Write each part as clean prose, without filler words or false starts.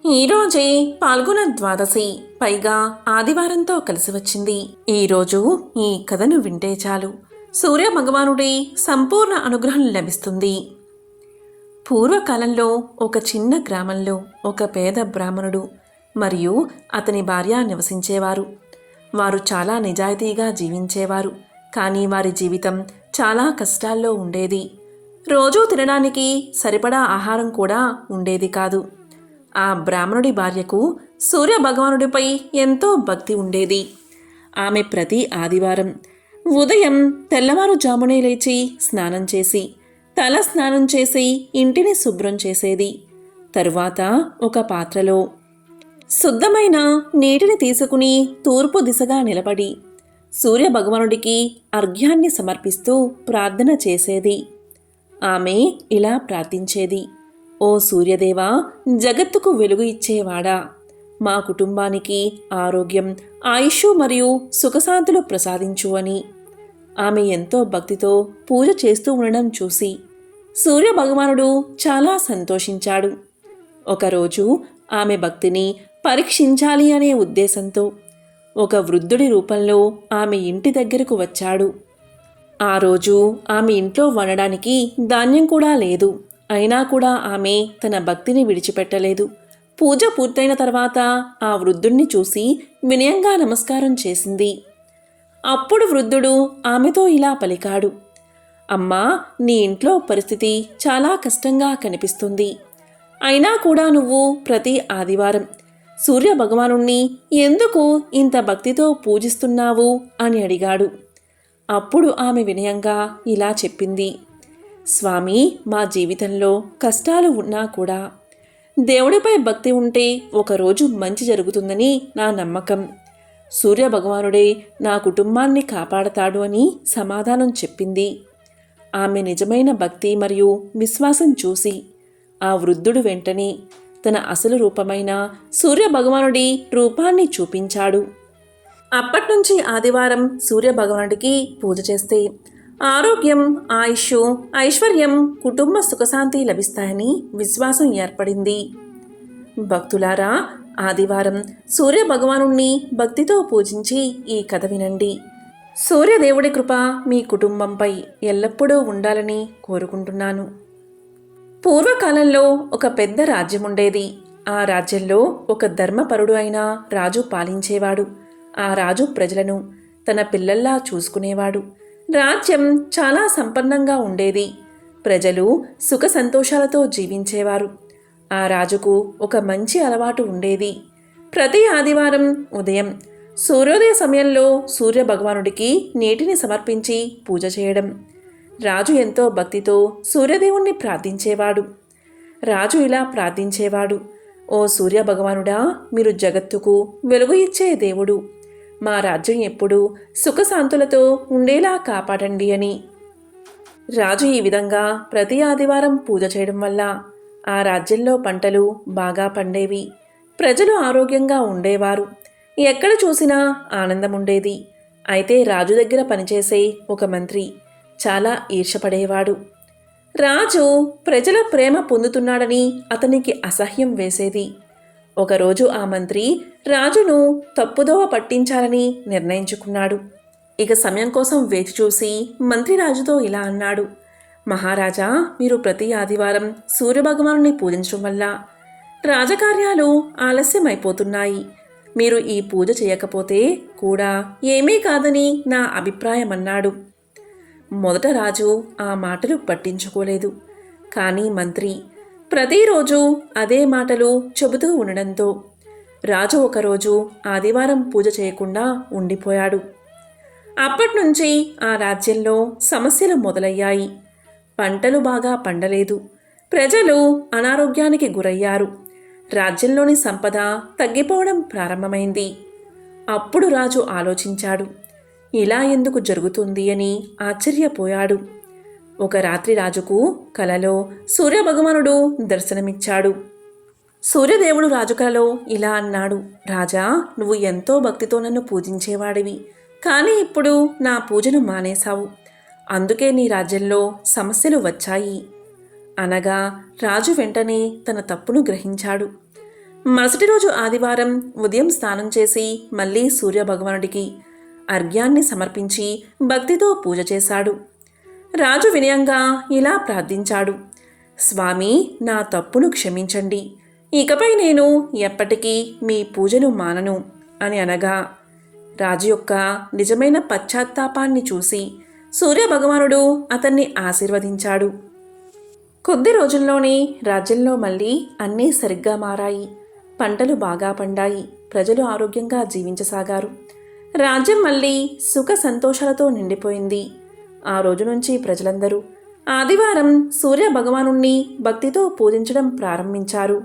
ఈరోజే పాల్గొన ద్వాదశి, పైగా ఆదివారంతో కలిసి వచ్చింది. ఈరోజు ఈ కథను వింటే చాలు సూర్య భగవానుడి సంపూర్ణ అనుగ్రహం లభిస్తుంది. పూర్వకాలంలో ఒక చిన్న గ్రామంలో ఒక పేద బ్రాహ్మణుడు మరియు అతని భార్య నివసించేవారు. వారు చాలా నిజాయితీగా జీవించేవారు. కానీ వారి జీవితం చాలా కష్టాల్లో ఉండేది. రోజూ తినడానికి సరిపడా ఆహారం కూడా ఉండేది కాదు. ఆ బ్రాహ్మణుడి భార్యకు సూర్య భగవానుడిపై ఎంతో భక్తి ఉండేది. ఆమె ప్రతి ఆదివారం ఉదయం తెల్లవారుజామునే లేచి స్నానం చేసి, తల స్నానం చేసి ఇంటిని శుభ్రం చేసేది. తరువాత ఒక పాత్రలో శుద్ధమైన నీటిని తీసుకుని తూర్పు దిశగా నిలబడి సూర్య భగవానుడికి అర్ఘ్యాన్ని సమర్పిస్తూ ప్రార్థన చేసేది. ఆమె ఇలా ప్రార్థించేది: ఓ సూర్యదేవా, జగత్తుకు వెలుగు ఇచ్చేవాడా, మా కుటుంబానికి ఆరోగ్యం, ఆయుష్ మరియు సుఖశాంతులు ప్రసాదించు అని. ఆమె ఎంతో భక్తితో పూజ చేస్తూ ఉండడం చూసి సూర్య భగవానుడు చాలా సంతోషించాడు. ఒకరోజు ఆమె భక్తిని పరీక్షించాలి అనే ఉద్దేశంతో ఒక వృద్ధుడి రూపంలో ఆమె ఇంటి దగ్గరకు వచ్చాడు. ఆ రోజు ఆమె ఇంట్లో వండడానికి ధాన్యం కూడా లేదు. అయినా కూడా ఆమె తన భక్తిని విడిచిపెట్టలేదు. పూజ పూర్తయిన తర్వాత ఆ వృద్ధుణ్ణి చూసి వినయంగా నమస్కారం చేసింది. అప్పుడు వృద్ధుడు ఆమెతో ఇలా పలికాడు: అమ్మా, నీ ఇంట్లో పరిస్థితి చాలా కష్టంగా కనిపిస్తుంది. అయినా కూడా నువ్వు ప్రతి ఆదివారం సూర్య భగవానుణ్ణి ఎందుకు ఇంత భక్తితో పూజిస్తున్నావు అని అడిగాడు. అప్పుడు ఆమె వినయంగా ఇలా చెప్పింది: స్వామి, మా జీవితంలో కష్టాలు ఉన్నా కూడా దేవుడిపై భక్తి ఉంటే ఒకరోజు మంచి జరుగుతుందని నా నమ్మకం. సూర్య భగవానుడే నా కుటుంబాన్ని కాపాడతాడు అని సమాధానం చెప్పింది. ఆమె నిజమైన భక్తి మరియు విశ్వాసం చూసి ఆ వృద్ధుడు వెంటనే తన అసలు రూపమైన సూర్య భగవానుడి రూపాన్ని చూపించాడు. అప్పట్నుంచి ఆదివారం సూర్య భగవానుడికి పూజ చేస్తే ఆరోగ్యం, ఆయుష్, ఐశ్వర్యం, కుటుంబ సుఖశాంతి లభిస్తాయని విశ్వాసం ఏర్పడింది. భక్తులారా, ఆదివారం సూర్య భగవానుణ్ణి భక్తితో పూజించి ఈ కథ వినండి. సూర్యదేవుడి కృప మీ కుటుంబంపై ఎల్లప్పుడూ ఉండాలని కోరుకుంటున్నాను. పూర్వకాలంలో ఒక పెద్ద రాజ్యం ఉండేది. ఆ రాజ్యంలో ఒక ధర్మపరుడు అయిన రాజు పాలించేవాడు. ఆ రాజు ప్రజలను తన పిల్లల్లా చూసుకునేవాడు. రాజ్యం చాలా సంపన్నంగా ఉండేది. ప్రజలు సుఖ సంతోషాలతో జీవించేవారు. ఆ రాజుకు ఒక మంచి అలవాటు ఉండేది. ప్రతి ఆదివారం ఉదయం సూర్యోదయ సమయంలో సూర్య భగవానుడికి నీటిని సమర్పించి పూజ చేయడం. రాజు ఎంతో భక్తితో సూర్యదేవుణ్ణి ప్రార్థించేవాడు. రాజు ఇలా ప్రార్థించేవాడు: ఓ సూర్య భగవానుడా, మీరు జగత్తుకు వెలుగు ఇచ్చే దేవుడు. మా రాజ్యం ఎప్పుడూ సుఖశాంతులతో ఉండేలా కాపాడండి అని. రాజు ఈ విధంగా ప్రతి ఆదివారం పూజ చేయడం వల్ల ఆ రాజ్యంలో పంటలు బాగా పండేవి. ప్రజలు ఆరోగ్యంగా ఉండేవారు. ఎక్కడ చూసినా ఆనందం ఉండేది. అయితే రాజు దగ్గర పనిచేసే ఒక మంత్రి చాలా ఈర్ష్యపడేవాడు. రాజు ప్రజల ప్రేమ పొందుతున్నాడని అతనికి అసహ్యం వేసేది. ఒకరోజు ఆ మంత్రి రాజును తప్పుదోవ పట్టించాలని నిర్ణయించుకున్నాడు. ఇక సమయం కోసం వేచి చూసి మంత్రి రాజుతో ఇలా అన్నాడు: మహారాజా, మీరు ప్రతి ఆదివారం సూర్యభగవానుని పూజించడం వల్ల రాజకార్యాలు ఆలస్యమైపోతున్నాయి. మీరు ఈ పూజ చేయకపోతే కూడా ఏమీ కాదని నా అభిప్రాయం అన్నాడు. మొదట రాజు ఆ మాటలు పట్టించుకోలేదు. కానీ మంత్రి ప్రతిరోజు అదే మాటలు చెబుతూ ఉండడంతో రాజు ఒకరోజు ఆదివారం పూజ చేయకుండా ఉండిపోయాడు. అప్పట్నుంచి ఆ రాజ్యంలో సమస్యలు మొదలయ్యాయి. పంటలు బాగా పండలేదు. ప్రజలు అనారోగ్యానికి గురయ్యారు. రాజ్యంలోని సంపద తగ్గిపోవడం ప్రారంభమైంది. అప్పుడు రాజు ఆలోచించాడు: ఇలా ఎందుకు జరుగుతుంది అని ఆశ్చర్యపోయాడు. ఒక రాత్రి రాజుకు కలలో సూర్యభగవానుడు దర్శనమిచ్చాడు. సూర్యదేవుడు రాజు కలలో ఇలా అన్నాడు: రాజా, నువ్వు ఎంతో భక్తితో నన్ను పూజించేవాడివి. కానీ ఇప్పుడు నా పూజను మానేశావు. అందుకే నీ రాజ్యంలో సమస్యలు వచ్చాయి. అనగా రాజు వెంటనే తన తప్పును గ్రహించాడు. మరుసటి రోజు ఆదివారం ఉదయం స్నానం చేసి మళ్ళీ సూర్యభగవానుడికి అర్ఘ్యాన్ని సమర్పించి భక్తితో పూజ చేశాడు. రాజు వినయంగా ఇలా ప్రార్థించాడు: స్వామి, నా తప్పును క్షమించండి. ఇకపై నేను ఎప్పటికీ మీ పూజను మానను అని అనగా, రాజు యొక్క నిజమైన పశ్చాత్తాపాన్ని చూసి సూర్యభగవానుడు అతన్ని ఆశీర్వదించాడు. కొద్ది రోజుల్లోనే రాజ్యంలో మళ్ళీ అన్నీ సరిగ్గా మారాయి. పంటలు బాగా పండాయి. ప్రజలు ఆరోగ్యంగా జీవించసాగారు. రాజ్యం మళ్ళీ సుఖ సంతోషాలతో నిండిపోయింది. ఆ రోజు నుంచి ప్రజలందరూ ఆదివారం సూర్య భగవానుణ్ణి భక్తితో పూజించడం ప్రారంభించారు.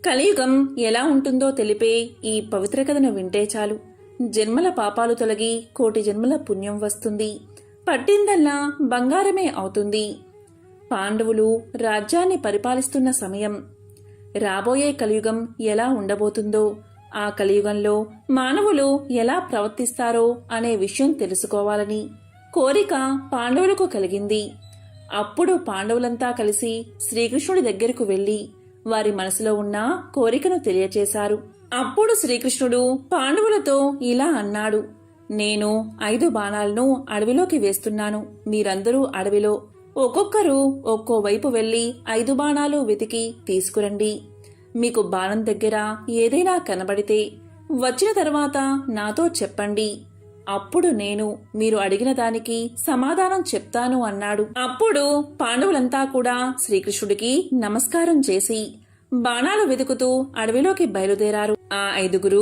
కలియుగం ఎలా ఉంటుందో తెలిపే ఈ పవిత్ర కథను వింటే చాలు. జన్మల పాపాలు తొలగి కోటి జన్మల పుణ్యం వస్తుంది. పట్టిందల్లా బంగారమే అవుతుంది. పాండవులు రాజ్యాన్ని పరిపాలిస్తున్న సమయం. రాబోయే కలియుగం ఎలా ఉండబోతుందో, ఆ కలియుగంలో మానవులు ఎలా ప్రవర్తిస్తారో అనే విషయం తెలుసుకోవాలని కోరిక పాండవులకు కలిగింది. అప్పుడు పాండవులంతా కలిసి శ్రీకృష్ణుడి దగ్గరకు వెళ్లి వారి మనసులో ఉన్న కోరికను తెలియచేశారు. అప్పుడు శ్రీకృష్ణుడు పాండవులతో ఇలా అన్నాడు: నేను 5 బాణాలను అడవిలోకి వేస్తున్నాను. మీరందరూ అడవిలో ఒక్కొక్కరు ఒక్కో వైపు వెళ్లి 5 బాణాలు వెతికి తీసుకురండి. మీకు బాణం దగ్గర ఏదైనా కనబడితే వచ్చిన తర్వాత నాతో చెప్పండి. అప్పుడు నేను మీరు అడిగిన దానికి సమాధానం చెప్తాను అన్నాడు. అప్పుడు పాండవులంతా కూడా శ్రీకృష్ణుడికి నమస్కారం చేసి బాణాలు వెతుకుతూ అడవిలోకి బయలుదేరారు. ఆ 5గురు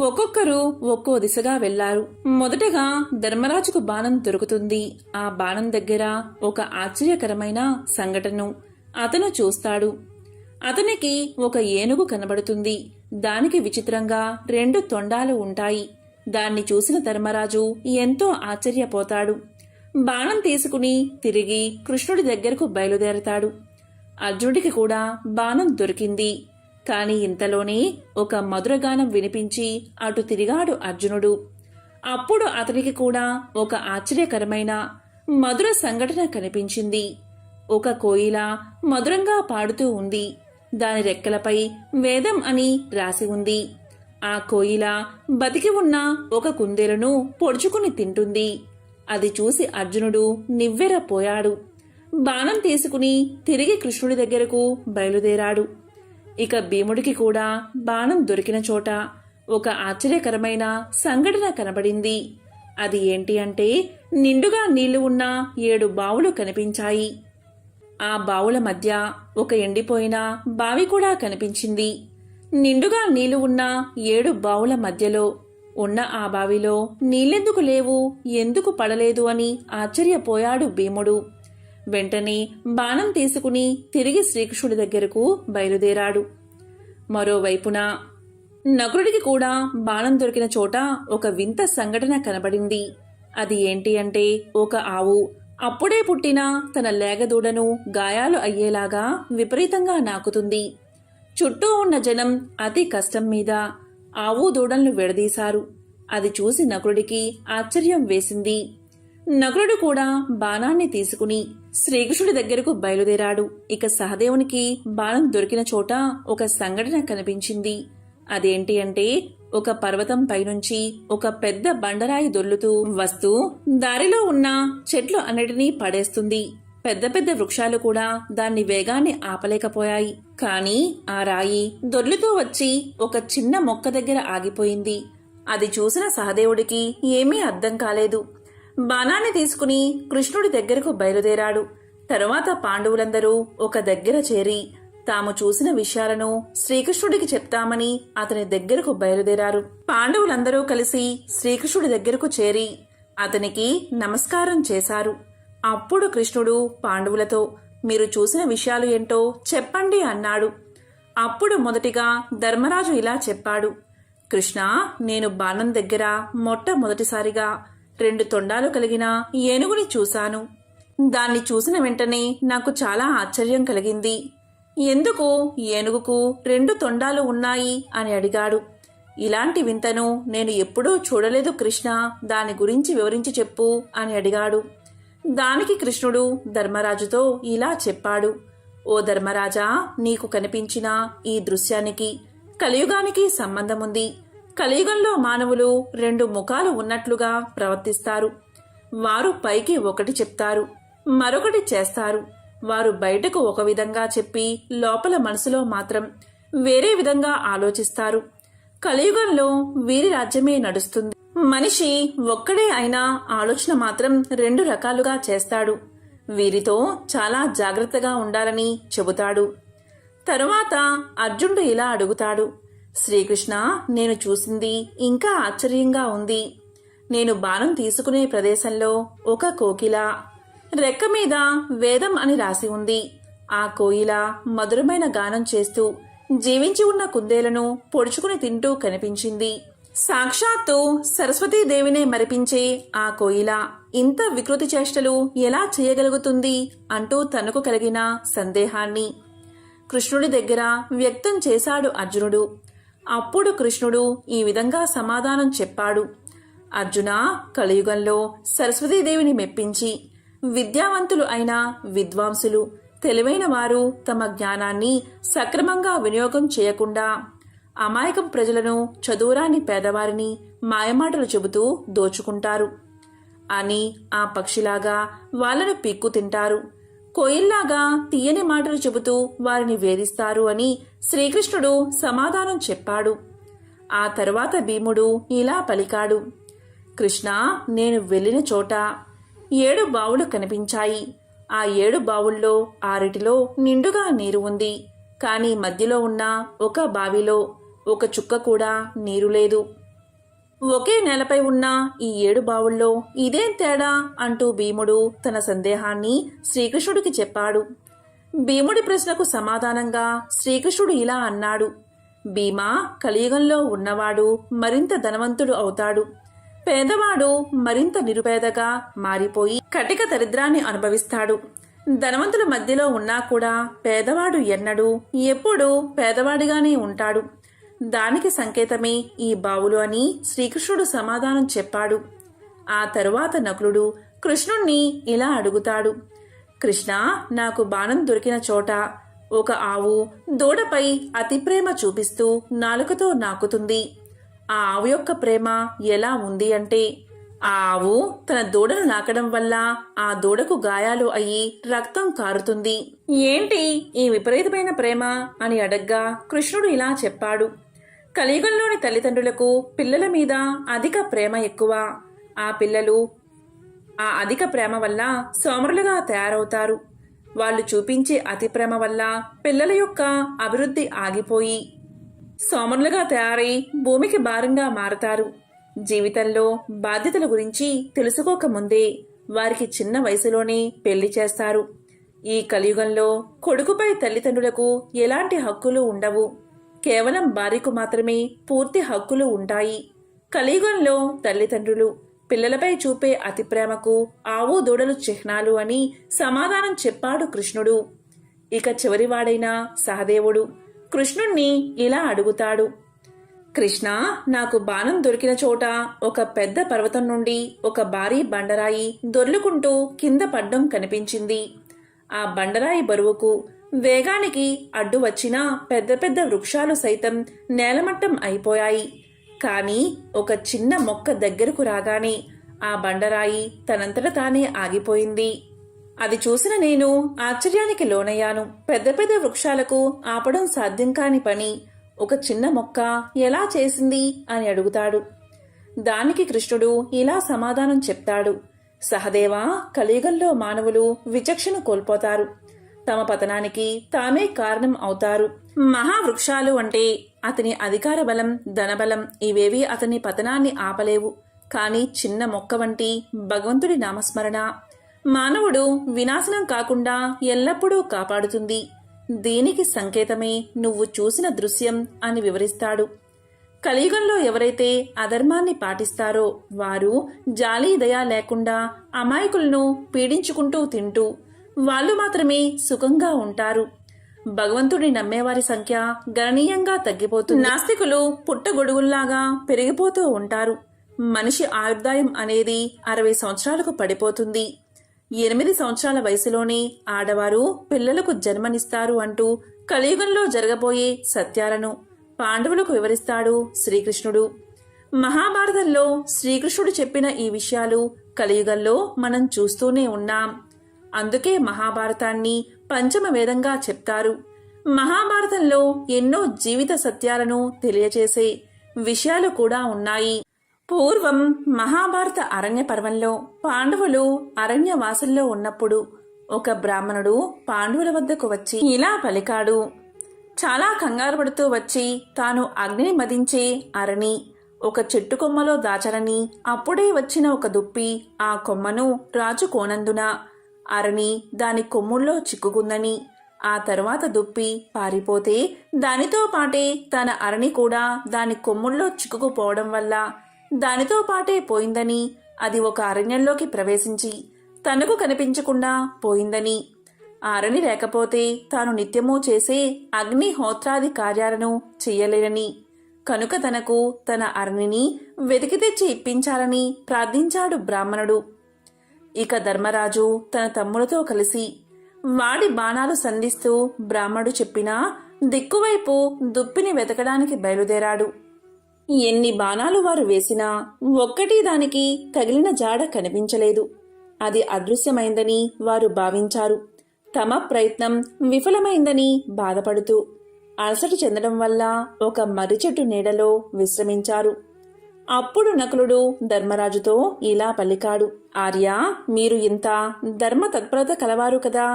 ఒక్కొక్కరు ఒక్కో దిశగా వెళ్లారు. మొదటగా ధర్మరాజుకు బాణం దొరుకుతుంది. ఆ బాణం దగ్గర ఒక ఆశ్చర్యకరమైన సంఘటన అతను చూస్తాడు. అతనికి ఒక ఏనుగు కనబడుతుంది. దానికి విచిత్రంగా 2 తొండాలు ఉంటాయి. దాన్ని చూసిన ధర్మరాజు ఎంతో ఆశ్చర్యపోతాడు. బాణం తీసుకుని తిరిగి కృష్ణుడి దగ్గరకు బయలుదేరతాడు. అర్జునుడికి కూడా బాణం దొరికింది. కాని ఇంతలోనే ఒక మధురగానం వినిపించి అటు తిరిగాడు అర్జునుడు. అప్పుడు అతనికి కూడా ఒక ఆశ్చర్యకరమైన మధుర సంఘటన కనిపించింది. ఒక కోయిల మధురంగా పాడుతూ ఉంది. దాని రెక్కలపై వేదం అని రాసి ఉంది. ఆ కోయిల బతికి ఉన్న ఒక కుందేలును పొడుచుకుని తింటుంది. అది చూసి అర్జునుడు నివ్వెరపోయాడు. బాణం తీసుకుని తిరిగి కృష్ణుడి దగ్గరకు బయలుదేరాడు. ఇక భీముడికి కూడా బాణం దొరికిన చోట ఒక ఆశ్చర్యకరమైన సంఘటన కనబడింది. అది ఏంటి అంటే, నిండుగా నీళ్లు ఉన్న 7 బావులు కనిపించాయి. ఆ బావుల మధ్య ఒక ఎండిపోయిన బావి కూడా కనిపించింది. నిండుగా నీళ్లు ఉన్న 7 బావుల మధ్యలో ఉన్న ఆ బావిలో నీళ్ళెందుకు లేవు, ఎందుకు పడలేదు అని ఆశ్చర్యపోయాడు భీముడు. వెంటనే బాణం తీసుకుని తిరిగి శ్రీకృష్ణుడి దగ్గరకు బయలుదేరాడు. మరోవైపున నకులుడికి కూడా బాణం దొరికిన చోట ఒక వింత సంఘటన కనబడింది. అది ఏంటి అంటే, ఒక ఆవు అప్పుడే పుట్టిన తన లేగదూడను గాయాలు అయ్యేలాగా విపరీతంగా నాకుతుంది. చుట్టూ ఉన్న జనం అతి కష్టం మీద ఆవు దూడలను విడదీశారు. అది చూసి నకులుడికి ఆశ్చర్యం వేసింది. నకులుడు కూడా బాణాన్ని తీసుకుని శ్రీకృష్ణుడి దగ్గరకు బయలుదేరాడు. ఇక సహదేవునికి బాణం దొరికిన చోట ఒక సంఘటన కనిపించింది. అదేంటి అంటే, ఒక పర్వతం పైనుంచి ఒక పెద్ద బండరాయి దొర్లుతూ వస్తూ దారిలో ఉన్న చెట్లు అన్నిటినీ పడేస్తుంది. పెద్ద పెద్ద వృక్షాలు కూడా దాన్ని వేగాన్ని ఆపలేకపోయాయి. కాని ఆ రాయి దొర్లుతూ వచ్చి ఒక చిన్న మొక్క దగ్గర ఆగిపోయింది. అది చూసిన సహదేవుడికి ఏమీ అర్థం కాలేదు. బాణాన్ని తీసుకుని కృష్ణుడి దగ్గరకు బయలుదేరాడు. తరువాత పాండవులందరూ ఒక దగ్గర చేరి తాము చూసిన విషయాలను శ్రీకృష్ణుడికి చెప్తామని అతని దగ్గరకు బయలుదేరారు. పాండవులందరూ కలిసి శ్రీకృష్ణుడి దగ్గరకు చేరి అతనికి నమస్కారం చేశారు. అప్పుడు కృష్ణుడు పాండవులతో, మీరు చూసిన విషయాలు ఏంటో చెప్పండి అన్నాడు. అప్పుడు మొదటిగా ధర్మరాజు ఇలా చెప్పాడు: కృష్ణ, నేను బాణం దగ్గర మొట్టమొదటిసారిగా 2 తొండాలు కలిగిన ఏనుగుని చూశాను. దాన్ని చూసిన వెంటనే నాకు చాలా ఆశ్చర్యం కలిగింది. ఎందుకు ఏనుగుకు 2 తొండాలు ఉన్నాయి అని అడిగాడు. ఇలాంటి వింతను నేను ఎప్పుడూ చూడలేదు కృష్ణ, దాని గురించి వివరించి చెప్పు అని అడిగాడు. దానికి కృష్ణుడు ధర్మరాజుతో ఇలా చెప్పాడు: ఓ ధర్మరాజా, నీకు కనిపించిన ఈ దృశ్యానికి కలియుగానికి సంబంధం ఉంది. కలియుగంలో మానవులు రెండు ముఖాలు ఉన్నట్లుగా ప్రవర్తిస్తారు. వారు పైకి ఒకటి చెప్తారు, మరొకటి చేస్తారు. వారు బయటకు ఒక విధంగా చెప్పి లోపల మనసులో మాత్రం వేరే విధంగా ఆలోచిస్తారు. కలియుగంలో వీరి రాజ్యమే నడుస్తుంది. మనిషి ఒక్కడే అయినా ఆలోచన మాత్రం రెండు రకాలుగా చేస్తాడు. వీరితో చాలా జాగ్రత్తగా ఉండాలని చెబుతాడు. తరువాత అర్జునుడు ఇలా అడుగుతాడు, శ్రీకృష్ణ, నేను చూసింది ఇంకా ఆశ్చర్యంగా ఉంది. నేను బాణం తీసుకునే ప్రదేశంలో ఒక కోకిల, రెక్క మీద వేదం అని రాసి ఉంది. ఆ కోయిల మధురమైన గానం చేస్తూ జీవించి ఉన్న కుందేలను పొడుచుకుని తింటూ కనిపించింది. సాక్షాత్తు సరస్వతీదేవినే మరిపించే ఆ కోయిల ఇంత వికృతి చేష్టలు ఎలా చేయగలుగుతుంది అంటూ తనకు కలిగిన సందేహాన్ని కృష్ణుడి దగ్గర వ్యక్తం చేశాడు అర్జునుడు. అప్పుడు కృష్ణుడు ఈ విధంగా సమాధానం చెప్పాడు. అర్జున, కలియుగంలో సరస్వతీదేవిని మెప్పించి విద్యావంతులు అయిన విద్వాంసులు, తెలివైన వారు తమ జ్ఞానాన్ని సక్రమంగా వినియోగం చేయకుండా అమాయకం ప్రజలను, చదువురాని పేదవారిని మాయమాటలు చెబుతూ దోచుకుంటారు అని ఆ పక్షిలాగా వాళ్లను పీక్కు తింటారు. కోయిల్లాగా తీయని మాటలు చెబుతూ వారిని వేధిస్తారు అని శ్రీకృష్ణుడు సమాధానం చెప్పాడు. ఆ తరువాత భీముడు ఇలా పలికాడు, కృష్ణ, నేను వెళ్ళిన చోట 7 బావులు కనిపించాయి. ఆ 7 బావుల్లో 6 నిండుగా నీరు ఉంది. కాని మధ్యలో ఉన్న ఒక బావిలో ఒక చుక్క కూడా నీరు లేదు. ఒకే నేలపై ఉన్న ఈ 7 బావుల్లో ఇదేం తేడా అంటూ భీముడు తన సందేహాన్ని శ్రీకృష్ణుడికి చెప్పాడు. భీముడి ప్రశ్నకు సమాధానంగా శ్రీకృష్ణుడు ఇలా అన్నాడు, భీమా, కలియుగంలో ఉన్నవాడు మరింత ధనవంతుడు అవుతాడు. పేదవాడు మరింత నిరుపేదగా మారిపోయి కటిక దరిద్రాన్ని అనుభవిస్తాడు. ధనవంతుల మధ్యలో ఉన్నా కూడా పేదవాడు ఎన్నడూ ఎప్పుడూ పేదవాడిగానే ఉంటాడు. దానికి సంకేతమే ఈ బావులు అని శ్రీకృష్ణుడు సమాధానం చెప్పాడు. ఆ తరువాత నకులుడు కృష్ణుణ్ణి ఇలా అడుగుతాడు, కృష్ణ, నాకు బాణం దొరికిన చోట ఒక ఆవు దూడపై అతి ప్రేమ చూపిస్తూ నాలుకతో నాకుతుంది. ఆ ఆవు యొక్క ప్రేమ ఎలా ఉంది అంటే, ఆ ఆవు తన దూడను నాకడం వల్ల ఆ దూడకు గాయాలు అయ్యి రక్తం కారుతుంది. ఏంటి ఈ విపరీతమైన ప్రేమ అని అడగ్గా కృష్ణుడు ఇలా చెప్పాడు, కలియుగంలోని తల్లిదండ్రులకు పిల్లల మీద అధిక ప్రేమ ఎక్కువ. ఆ పిల్లలు ఆ అధిక ప్రేమ వల్ల సోమరులుగా తయారవుతారు. వాళ్ళు చూపించే అతి ప్రేమ వల్ల పిల్లల యొక్క అభివృద్ధి ఆగిపోయి సోమరులుగా తయారై భూమికి భారంగా మారతారు. జీవితంలో బాధ్యతల గురించి తెలుసుకోకముందే వారికి చిన్న వయసులోనే పెళ్లి చేస్తారు. ఈ కలియుగంలో కొడుకుపై తల్లిదండ్రులకు ఎలాంటి హక్కులు ఉండవు. కేవలం భార్యకు మాత్రమే పూర్తి హక్కులు ఉంటాయి. కలియుగంలో తల్లిదండ్రులు పిల్లలపై చూపే అతి ప్రేమకు ఆవు దూడలు చిహ్నాలు అని సమాధానం చెప్పాడు కృష్ణుడు. ఇక చివరివాడైన సహదేవుడు కృష్ణుణ్ణి ఇలా అడుగుతాడు, కృష్ణ, నాకు బాణం దొరికిన చోట ఒక పెద్ద పర్వతం నుండి ఒక భారీ బండరాయి దొర్లుకుంటూ కింద పడ్డం కనిపించింది. ఆ బండరాయి బరువుకు వేగానికి అడ్డు వచ్చిన పెద్ద పెద్ద వృక్షాలు సైతం నేలమట్టం అయిపోయాయి. కాని ఒక చిన్న మొక్క దగ్గరకు రాగానే ఆ బండరాయి తనంతట తానే ఆగిపోయింది. అది చూసిన నేను ఆశ్చర్యానికి లోనయ్యాను. పెద్ద పెద్ద వృక్షాలకు ఆపడం సాధ్యం కాని పని ఒక చిన్న మొక్క ఎలా చేసింది అని అడుగుతాడు. దానికి కృష్ణుడు ఇలా సమాధానం చెప్తాడు, సహదేవా, కలియుగంలో మానవులు విచక్షణ కోల్పోతారు. తమ పతనానికి తామే కారణం అవుతారు. మహావృక్షాలు అంటే అతని అధికార బలం, ధనబలం ఇవేవి అతని పతనాన్ని ఆపలేవు. కాని చిన్న మొక్క వంటి భగవంతుడి నామస్మరణ మానవుడు వినాశనం కాకుండా ఎల్లప్పుడూ కాపాడుతుంది. దీనికి సంకేతమే నువ్వు చూసిన దృశ్యం అని వివరిస్తాడు. కలియుగంలో ఎవరైతే అధర్మాన్ని పాటిస్తారో వారు జాలి దయ లేకుండా అమాయకులను పీడించుకుంటూ తింటూ వాళ్ళు మాత్రమే సుఖంగా ఉంటారు. భగవంతుడిని నమ్మేవారి సంఖ్య గణనీయంగా తగ్గిపోతుంది. నాస్తికులు పుట్టగొడుగుల్లాగా పెరిగిపోతూ ఉంటారు. మనిషి ఆయుర్దాయం అనేది 60 సంవత్సరాలకు పడిపోతుంది. 8 సంవత్సరాల వయసులోనే ఆడవారు పిల్లలకు జన్మనిస్తారు అంటూ కలియుగంలో జరగబోయే సత్యాలను పాండవులకు వివరిస్తాడు శ్రీకృష్ణుడు. మహాభారతంలో శ్రీకృష్ణుడు చెప్పిన ఈ విషయాలు కలియుగంలో మనం చూస్తూనే ఉన్నాం. అందుకే మహాభారతాన్ని పంచమ వేదంగా చెప్తారు. మహాభారతంలో ఎన్నో జీవిత సత్యాలను తెలియచేసే విషయాలు కూడా ఉన్నాయి. పూర్వం మహాభారత అరణ్య పర్వంలో పాండవులు అరణ్యవాసంలో ఉన్నప్పుడు ఒక బ్రాహ్మణుడు పాండవుల వద్దకు వచ్చి ఇలా పలికాడు. చాలా కంగారు పడుతూ వచ్చి తాను అగ్నిని మదించే అరణి ఒక చెట్టు కొమ్మలో దాచరని, అప్పుడే వచ్చిన ఒక దుప్పి ఆ కొమ్మను రాజుకోనందున అరణి దాని కొమ్ముల్లో చిక్కుకుందని, ఆ తరువాత దుప్పి పారిపోతే దానితో పాటే తన అరణి కూడా దాని కొమ్ముల్లో చిక్కుకుపోవడం వల్ల దానితో పాటే పోయిందని, అది ఒక అరణ్యంలోకి ప్రవేశించి తనకు కనిపించకుండా పోయిందని, ఆ అరణి లేకపోతే తాను నిత్యమూ చేసే అగ్నిహోత్రాది కార్యాలను చెయ్యలేనని, కనుక తనకు తన అరణిని వెతికి తెచ్చి ఇప్పించాలని ప్రార్థించాడు బ్రాహ్మణుడు. ఇక ధర్మరాజు తన తమ్ములతో కలిసి వాడి బాణాలు సంధిస్తూ బ్రాహ్మణుడు చెప్పిన దిక్కువైపు దుప్పిని వెతకడానికి బయలుదేరాడు. ఎన్ని బాణాలు వారు వేసినా ఒక్కటి దానికి తగిలిన జాడ కనిపించలేదు. అది అదృశ్యమైందని వారు భావించారు. తమ ప్రయత్నం విఫలమైందని బాధపడుతూ అలసట చెందడం వల్ల ఒక మర్రి చెట్టు నీడలో విశ్రమించారు. అప్పుడు నకులుడు ధర్మరాజుతో ఇలా పలికాడు. ఆర్య, మీరు ఇంత ధర్మ తత్పరత కలవారు కదా,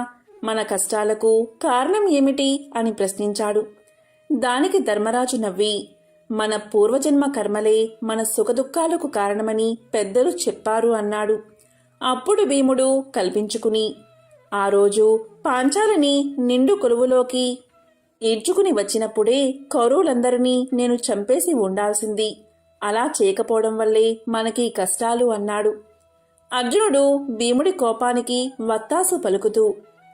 మన కష్టాలకు కారణం ఏమిటి అని ప్రశ్నించాడు. దానికి ధర్మరాజు నవ్వి, మన పూర్వజన్మ కర్మలే మన సుఖదుఖాలకు కారణమని పెద్దలు చెప్పారు అన్నాడు. అప్పుడు భీముడు కల్పించుకుని, ఆ రోజు పాంచాలని నిండు కొలువులోకి ఈడ్చుకుని వచ్చినప్పుడే కౌరవులందరినీ నేను చంపేసి ఉండాల్సింది, అలా చేయకపోవడం వల్లే మనకి కష్టాలు అన్నాడు. అర్జునుడు భీముడి కోపానికి వత్తాసు పలుకుతూ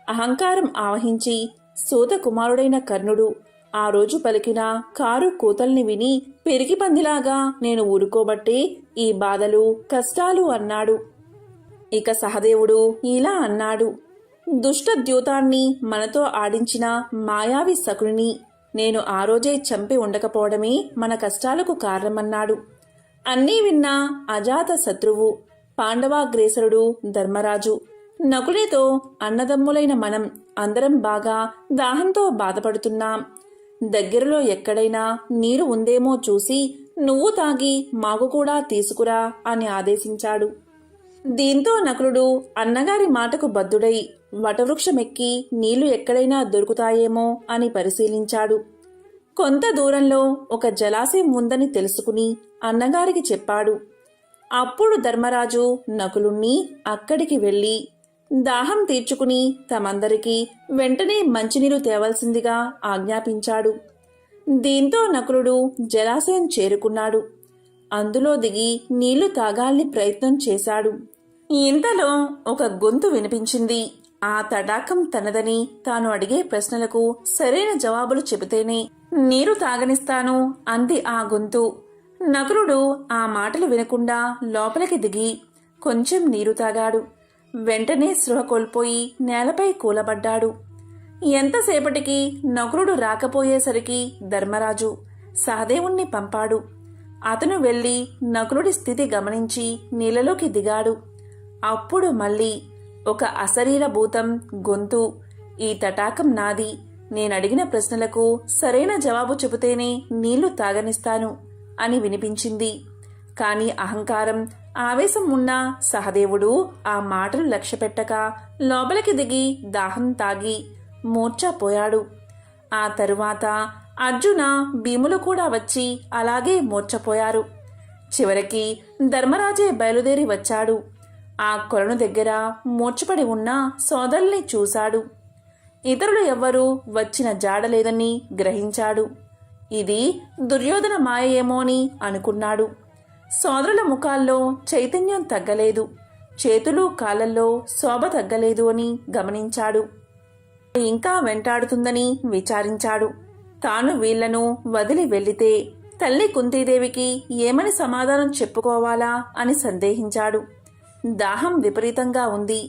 అహంకారం ఆవహించి సూత కుమారుడైన కర్ణుడు ఆ రోజు పలికిన కారు కూతల్ని విని పెరిగి పందిలాగా నేను ఊరుకోబట్టే ఈ బాధలు కష్టాలు అన్నాడు. ఇక సహదేవుడు ఇలా అన్నాడు. దుష్ట ద్యూతాన్ని మనతో ఆడించిన మాయావి శకుని నేను ఆ రోజే చంపి ఉండకపోవడమే మన కష్టాలకు కారణమన్నాడు. అన్నీ విన్న అజాత శత్రువు పాండవాగ్రేసరుడు ధర్మరాజు నకునితో అన్నదమ్ములైన మనం అందరం బాగా దాహంతో బాధపడుతున్నాం. దగ్గరలో ఎక్కడైనా నీరు ఉందేమో చూసి నువ్వు తాగి మాకు కూడా తీసుకురా అని ఆదేశించాడు. దీంతో నకులుడు అన్నగారి మాటకు బద్ధుడై వటవృక్షమెక్కి నీళ్లు ఎక్కడైనా దొరుకుతాయేమో అని పరిశీలించాడు. కొంత దూరంలో ఒక జలాశయం ఉందని తెలుసుకుని అన్నగారికి చెప్పాడు. అప్పుడు ధర్మరాజు నకులుణ్ణి అక్కడికి వెళ్లి దాహం తీర్చుకుని తమందరికీ వెంటనే మంచినీరు తేవలసిందిగా ఆజ్ఞాపించాడు. దీంతో నకులుడు జలాశయం చేరుకున్నాడు. అందులో దిగి నీళ్లు తాగాలని ప్రయత్నం చేశాడు. ఇంతలో ఒక గొంతు వినిపించింది. ఆ తడాకం తనదని, తాను అడిగే ప్రశ్నలకు సరైన జవాబులు చెబితేనే నీరు తాగనిస్తాను అంది ఆ గొంతు. నకులుడు ఆ మాటలు వినకుండా లోపలికి దిగి కొంచెం నీరు తాగాడు. వెంటనే స్పృహ కోల్పోయి నేలపై కూలబడ్డాడు. ఎంతసేపటికి నకులుడు రాకపోయేసరికి ధర్మరాజు సహదేవుణ్ణి పంపాడు. అతను వెళ్లి నకులుడి స్థితి గమనించి నీళ్లలోకి దిగాడు. అప్పుడు మళ్ళీ ఒక అశరీర భూతం గొంతు, ఈ తటాకం నాది, నేనడిగిన ప్రశ్నలకు సరైన జవాబు చెబితేనే నీళ్లు తాగనిస్తాను అని వినిపించింది. కాని అహంకారం ఆవేశం ఉన్న సహదేవుడు ఆ మాటలు లక్ష్యపెట్టక లోపలికి దిగి దాహం తాగి మూర్ఛపోయాడు. ఆ తరువాత అర్జున భీములు కూడా వచ్చి అలాగే మూర్ఛపోయారు. చివరికి ధర్మరాజే బయలుదేరి వచ్చాడు. ఆ కొలను దగ్గర మూర్ఛపడి ఉన్న సోదరుల్ని చూశాడు. ఇతరులు ఎవ్వరూ వచ్చిన జాడలేదని గ్రహించాడు. ఇది దుర్యోధన మాయ ఏమోని అనుకున్నాడు. సోదరుల ముఖాల్లో చైతన్యం తగ్గలేదు, చేతులు కాళ్ళల్లో శోభ తగ్గలేదు అని గమనించాడు. ఇంకా వెంటాడుతుందని విచారించాడు. తాను వీళ్లను వదిలి వెళ్లితే తల్లి కుంతీదేవికి ఏమని సమాధానం చెప్పుకోవాలా అని సందేహించాడు. దాహం విపరీతంగా ఉంది.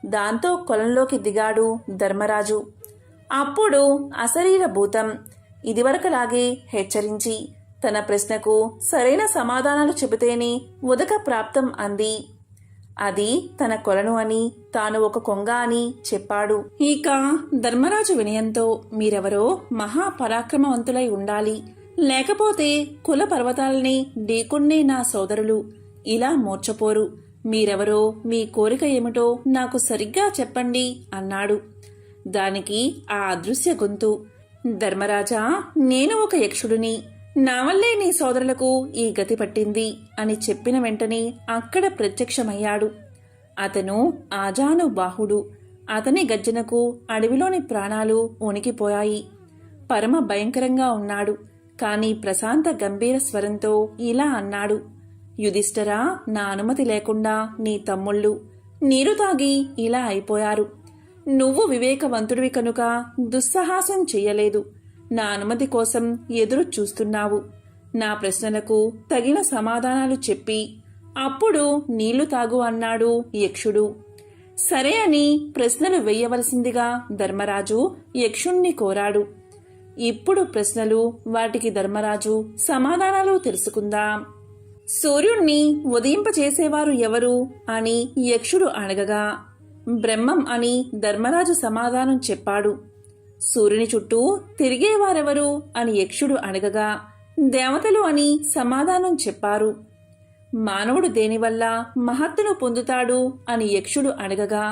దాంతో కొలంలోకి దిగాడు ధర్మరాజు. అప్పుడు అశరీర భూతం, ఇదివరకులాగే హెచ్చరించి తన ప్రశ్నకు సరైన సమాధానాలు చెబితేనే ఉదక ప్రాప్తం అంది. అది తన కొలను అని, తాను ఒక కొంగ అని చెప్పాడు. ఇక ధర్మరాజు వినయంతో, మీరెవరో మహాపరాక్రమవంతులై ఉండాలి, లేకపోతే కుల పర్వతాలని ఢీకొన్నే నా సోదరులు ఇలా మూర్ఛపోరు. మీరెవరో, మీ కోరిక ఏమిటో నాకు సరిగ్గా చెప్పండి అన్నాడు. దానికి ఆ అదృశ్య గొంతు, ధర్మరాజా, నేను ఒక యక్షుడిని, నా వల్లే నీ సోదరులకు ఈ గతి పట్టింది అని చెప్పిన వెంటనే అక్కడ ప్రత్యక్షమయ్యాడు. అతను ఆజానుబాహుడు. అతని గర్జనకు అడవిలోని ప్రాణాలు వణికిపోయాయి. పరమ భయంకరంగా ఉన్నాడు. కాని ప్రశాంత గంభీర స్వరంతో ఇలా అన్నాడు, యుధిష్ఠిరా, నా అనుమతి లేకుండా నీ తమ్ముళ్ళు నీరు తాగి ఇలా అయిపోయారు. నువ్వు వివేకవంతుడివి కనుక దుస్సాహసం చెయ్యలేదు. నా అనుమతి కోసం ఎదురు చూస్తున్నావు. నా ప్రశ్నలకు తగిన సమాధానాలు చెప్పి అప్పుడు నీళ్లు తాగు అన్నాడు యక్షుడు. సరే అని ప్రశ్నలు వెయ్యవలసిందిగా ధర్మరాజు యక్షుణ్ణి కోరాడు. ఇప్పుడు ప్రశ్నలు, వాటికి ధర్మరాజు సమాధానాలు తెలుసుకుందాం. సూర్యుణ్ణి ఉదయింపచేసేవారు ఎవరు అని యక్షుడు అడగగా, బ్రహ్మం అని ధర్మరాజు సమాధానం చెప్పాడు. సూర్యుని చుట్టూ తిరిగేవారెవరు అని యక్షుడు అడగగా, దేవతలు అని సమాధానం చెప్పారు. మానవుడు దేనివల్ల మహత్తును పొందుతాడు అని యక్షుడు అడగగా,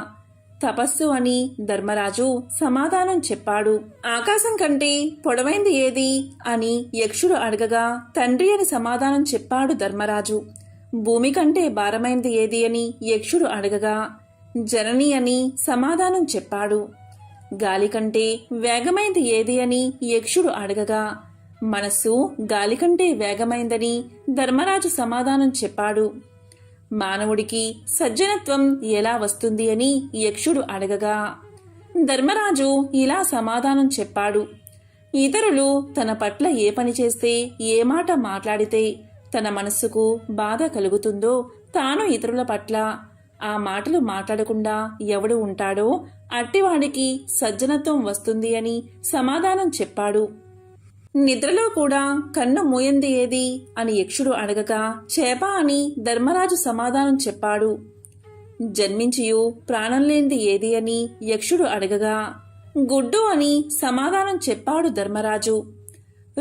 తపస్సు అని ధర్మరాజు సమాధానం చెప్పాడు. ఆకాశం కంటే పొడవైంది ఏది అని యక్షుడు అడగగా, తండ్రి అని సమాధానం చెప్పాడు ధర్మరాజు. భూమి కంటే భారమైంది ఏది అని యక్షుడు అడగగా, జనని అని సమాధానం చెప్పాడు. గాలి కంటే వేగమైంది ఏది అని యక్షుడు అడగగా, మనస్సు గాలి కంటే వేగమైందని ధర్మరాజు సమాధానం చెప్పాడు. మానవుడికి సజ్జనత్వం ఎలా వస్తుంది అని యక్షుడు అడగగా, ధర్మరాజు ఇలా సమాధానం చెప్పాడు. ఇతరులు తన పట్ల ఏ పని చేస్తే, ఏ మాట మాట్లాడితే తన మనస్సుకు బాధ కలుగుతుందో, తాను ఇతరుల పట్ల ఆ మాటలు మాట్లాడకుండా ఎవడు ఉంటాడో అట్టివాడికి సజ్జనత్వం వస్తుంది అని సమాధానం చెప్పాడు. నిద్రలో కూడా కన్ను మూయంది ఏది అని యక్షుడు అడగగా, చేప అని ధర్మరాజు సమాధానం చెప్పాడు. జన్మించియు ప్రాణం లేనిది ఏది అని యక్షుడు అడగగా, గుడ్డు అని సమాధానం చెప్పాడు ధర్మరాజు.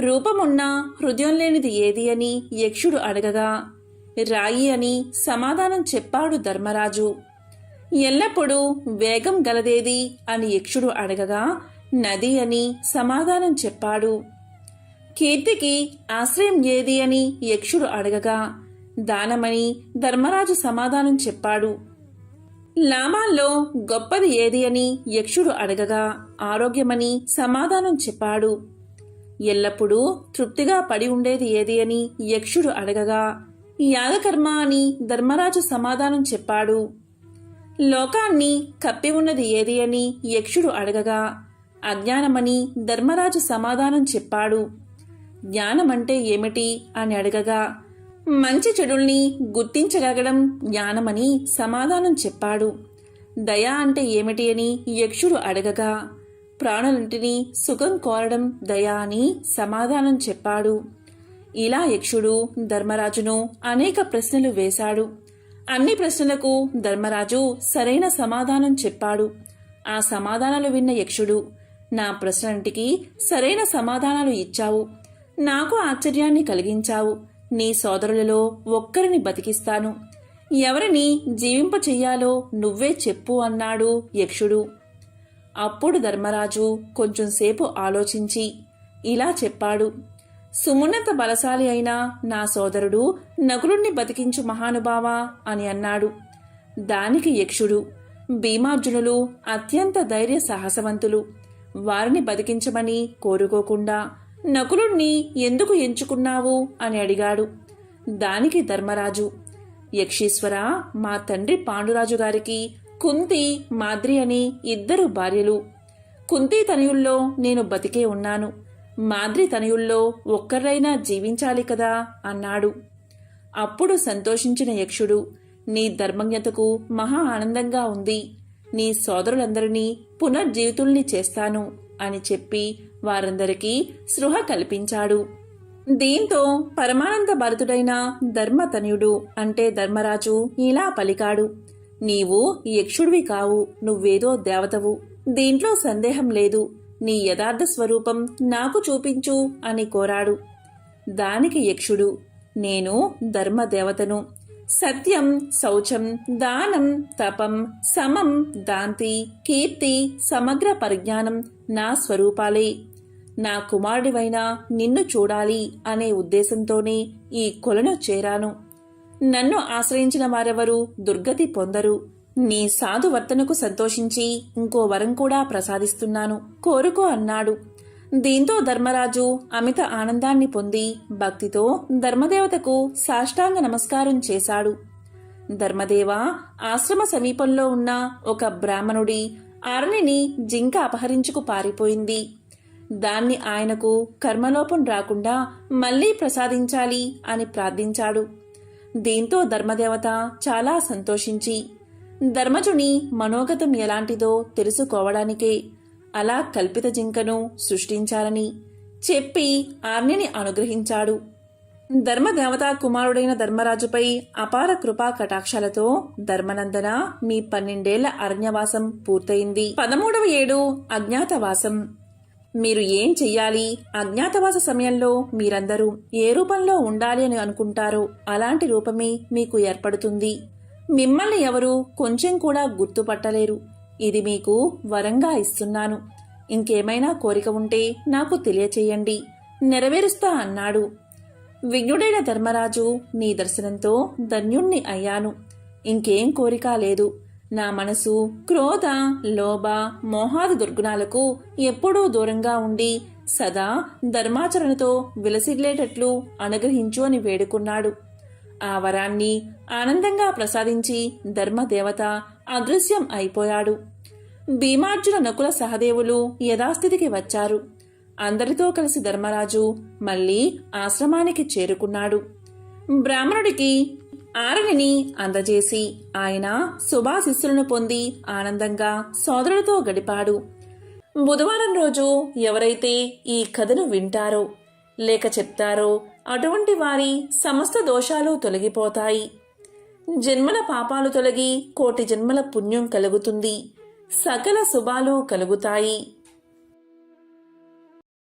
రూపమున్నా హృదయం లేనిది ఏది అని యక్షుడు అడగగా, రాయి అని సమాధానం చెప్పాడు ధర్మరాజు. ఎల్లప్పుడూ వేగం గలదేది అని యక్షుడు అడగగా, నది అని సమాధానం చెప్పాడు. కీర్తికి ఆశ్రయం ఏది అని యక్షుడు అడగగా, దానమని ధర్మరాజు సమాధానం చెప్పాడు. లాభాల్లో గొప్పది ఏది అని యక్షుడు అడగగా, ఆరోగ్యమని సమాధానం చెప్పాడు. ఎల్లప్పుడూ తృప్తిగా పడి ఉండేది ఏది అని యక్షుడు అడగగా, యాగకర్మ అని ధర్మరాజు సమాధానం చెప్పాడు. లోకాన్ని కప్పి ఉన్నది ఏది అని యక్షుడు అడగగా, అజ్ఞానమని ధర్మరాజు సమాధానం చెప్పాడు. జ్ఞానమంటే ఏమిటి అని అడగగా, మంచి చెడుల్ని గుర్తించగలగడం జ్ఞానమని సమాధానం చెప్పాడు. దయ అంటే ఏమిటి అని యక్షుడు అడగగా, ప్రాణులంటిని సుఖం కోరడం దయ అని సమాధానం చెప్పాడు. ఇలా యక్షుడు ధర్మరాజును అనేక ప్రశ్నలు వేశాడు. అన్ని ప్రశ్నలకు ధర్మరాజు సరైన సమాధానం చెప్పాడు. ఆ సమాధానాలు విన్న యక్షుడు, నా ప్రశ్నలంటికి సరైన సమాధానాలు ఇచ్చావు, నాకు ఆశ్చర్యాన్ని కలిగించావు. నీ సోదరులలో ఒక్కరిని బతికిస్తాను, ఎవరిని జీవింపచెయ్యాలో నువ్వే చెప్పు అన్నాడు యక్షుడు. అప్పుడు ధర్మరాజు కొంచెంసేపు ఆలోచించి ఇలా చెప్పాడు, సుమున్నత బలశాలి అయిన నా సోదరుడు నకులుణ్ణి బతికించు మహానుభావా అని అన్నాడు. దానికి యక్షుడు, భీమార్జునులు అత్యంత ధైర్య సాహసవంతులు, వారిని బతికించమని కోరుకోకుండా నకులుణ్ణి ఎందుకు ఎంచుకున్నావు అని అడిగాడు. దానికి ధర్మరాజు, యక్షీశ్వర, మా తండ్రి పాండురాజు గారికి కుంతి, మాద్రి అని 2 భార్యలు. కుంతి తనయుల్లో నేను బతికే ఉన్నాను, మాద్రి తనయుల్లో ఒక్కరైనా జీవించాలి కదా అన్నాడు. అప్పుడు సంతోషించిన యక్షుడు, నీ ధర్మజ్ఞతకు మహా ఆనందంగా ఉంది, నీ సోదరులందరినీ పునర్జీవితుల్ని చేస్తాను అని చెప్పి వారందరికీ స్పృహ కల్పించాడు. దీంతో పరమానంద భరితుడైన ధర్మతనయుడు అంటే ధర్మరాజు ఇలా పలికాడు: నీవు యక్షుడివి కావు, నువ్వేదో దేవతవు, దీంట్లో సందేహం లేదు. నీ యథార్థ స్వరూపం నాకు చూపించు అని కోరాడు. దానికి యక్షుడు: నేను ధర్మదేవతను. సత్యం, శౌచం, దానం, తపం, సమం, దాంతి, కీర్తి, సమగ్ర పరిజ్ఞానం నా స్వరూపాలే. నా కుమారుడివైన నిన్ను చూడాలి అనే ఉద్దేశంతోనే ఈ కొలను చేరాను. నన్ను ఆశ్రయించిన వారెవరూ దుర్గతి పొందరు. నీ సాధువర్తనకు సంతోషించి ఇంకో వరం కూడా ప్రసాదిస్తున్నాను, కోరుకో అన్నాడు. దీంతో ధర్మరాజు అమిత ఆనందాన్ని పొంది భక్తితో ధర్మదేవతకు సాష్టాంగ నమస్కారం చేశాడు. ధర్మదేవ, ఆశ్రమ సమీపంలో ఉన్న ఒక బ్రాహ్మణుడి అరణిని జింక అపహరించుకు పారిపోయింది. దాన్ని ఆయనకు కర్మలోపం రాకుండా మళ్లీ ప్రసాదించాలి అని ప్రార్థించాడు. దీంతో ధర్మదేవత చాలా సంతోషించి ధర్మజుని మనోగతం ఎలాంటిదో తెలుసుకోవడానికే అలా కల్పిత జింకను సృష్టించాలని చెప్పి ఆజ్ఞని అనుగ్రహించాడు. ధర్మదేవతా కుమారుడైన ధర్మరాజుపై అపార కృపా కటాక్షాలతో ధర్మనందన, మీ 12 ఏళ్ల అరణ్యవాసం పూర్తయింది. 13వ ఏడు అజ్ఞాతవాసం. మీరు ఏం చెయ్యాలి? అజ్ఞాతవాస సమయంలో మీరందరూ ఏ రూపంలో ఉండాలి అని అనుకుంటారో అలాంటి రూపమే మీకు ఏర్పడుతుంది. మిమ్మల్ని ఎవరూ కొంచెం కూడా గుర్తుపట్టలేరు. ఇది మీకు వరంగా ఇస్తున్నాను. ఇంకేమైనా కోరిక ఉంటే నాకు తెలియచేయండి, నెరవేరుస్తా అన్నాడు. విఘ్నుడైన ధర్మరాజు, నీ దర్శనంతో ధన్యుణ్ణి అయ్యాను. ఇంకేం కోరిక లేదు. నా మనసు క్రోధ, లోభ, మోహాది దుర్గుణాలకు ఎప్పుడూ దూరంగా ఉండి సదా ధర్మాచరణతో విలసిల్లేటట్లు అనుగ్రహించు అని వేడుకున్నాడు. ఆ వరాన్ని ఆనందంగా ప్రసాదించి ధర్మదేవత అదృశ్యం అయిపోయాడు. భీమార్జున, నకుల, సహదేవులు యథాస్థితికి వచ్చారు. అందరితో కలిసి ధర్మరాజు మళ్లీ ఆశ్రమానికి చేరుకున్నాడు. బ్రాహ్మణుడికి ఆరణిని అందజేసి ఆయన శుభాశిస్సులను పొంది ఆనందంగా సోదరులతో గడిపాడు. బుధవారం రోజు ఎవరైతే ఈ కథను వింటారో లేక చెప్తారో అటువంటి వారి సమస్త దోషాలు తొలగిపోతాయి. జన్మల పాపాలు తొలగి కోటి జన్మల పుణ్యం కలుగుతుంది. సకల శుభాలు కలుగుతాయి.